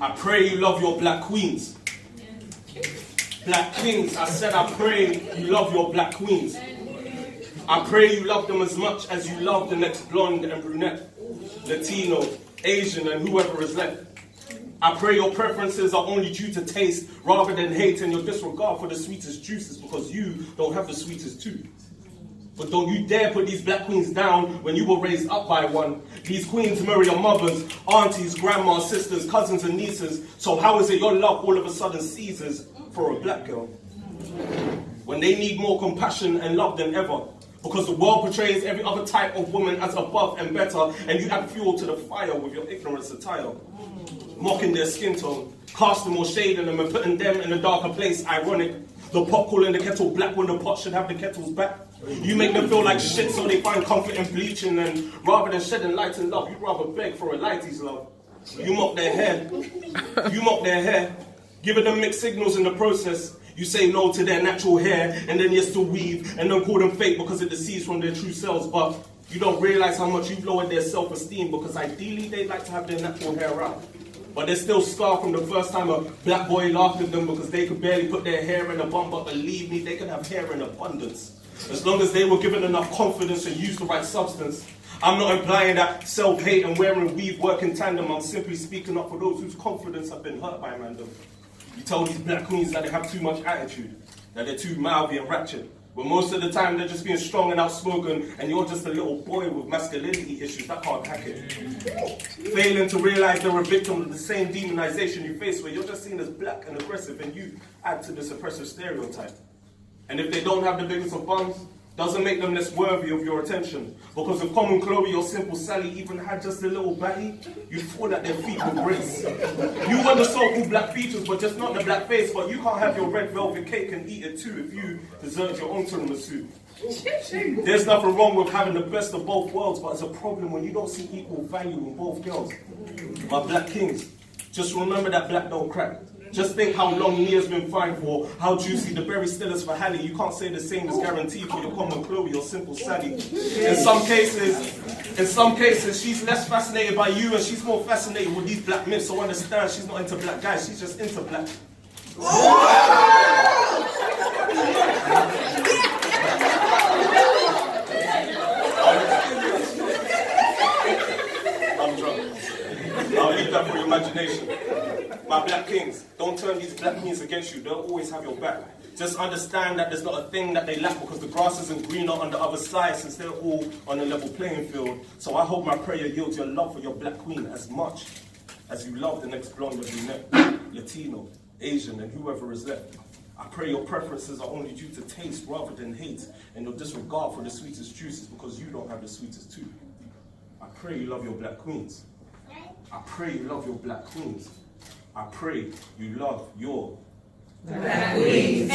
I pray you love your black queens. Black kings, I said I pray you love your black queens. I pray you love them as much as you love the next blonde and brunette, Latino, Asian, and whoever is left. I pray your preferences are only due to taste rather than hate, and your disregard for the sweetest juices because you don't have the sweetest too. But don't you dare put these black queens down when you were raised up by one. These queens marry your mothers, aunties, grandmas, sisters, cousins and nieces. So how is it your love all of a sudden ceases for a black girl? When they need more compassion and love than ever. Because the world portrays every other type of woman as above and better, and you add fuel to the fire with your ignorance attire. Mocking their skin tone, casting more shade in them and putting them in a darker place. Ironic, the pot calling the kettle black when the pot should have the kettle's back. You make them feel like shit so they find comfort in bleaching, and rather than shedding light and love, you'd rather beg for a lighty's love. You mock their hair, giving them mixed signals in the process. You say no to their natural hair, and then you still weave, and then call them fake because it deceives from their true selves. But you don't realize how much you've lowered their self-esteem, because ideally they'd like to have their natural hair out. But they're still scarred from the first time a black boy laughed at them because they could barely put their hair in a bun. But believe me, they can have hair in abundance, as long as they were given enough confidence and used the right substance. I'm not implying that self-hate and wearing weave work in tandem. I'm simply speaking up for those whose confidence have been hurt by random. You tell these black queens that they have too much attitude, that they're too mouthy and ratchet, but most of the time they're just being strong and outspoken, and you're just a little boy with masculinity issues that can't hack it. Failing to realize they're a victim of the same demonization you face, where you're just seen as black and aggressive, and you add to this oppressive stereotype. And if they don't have the biggest of buns, doesn't make them less worthy of your attention. Because if common Chloe or simple Sally even had just a little batty, you'd fall at their feet with grace. You want the so-called black features, but just not the black face. But you can't have your red velvet cake and eat it too if you desert your own tiramisu. There's nothing wrong with having the best of both worlds, but it's a problem when you don't see equal value in both girls. My black kings, just remember that black don't crack. Just think how long Nia's been fine for, how juicy the berry still is for Hallie. You can't say the same is guaranteed for your common Chloe or simple Sally. In some cases, she's less fascinated by you and she's more fascinated with these black myths. So understand, she's not into black guys, she's just into black. I'm drunk. I'll leave that for your imagination. My black kings, don't turn these black queens against you. They'll always have your back. Just understand that there's not a thing that they lack, because the grass isn't greener on the other side, since they're all on a level playing field. So I hope my prayer yields your love for your black queen as much as you love the next blonde or brunette, Latino, Asian, and whoever is left. I pray your preferences are only due to taste rather than hate, and your disregard for the sweetest juices because you don't have the sweetest too. I pray you love your black queens. I pray you love your black queens. I pray you love your black queens.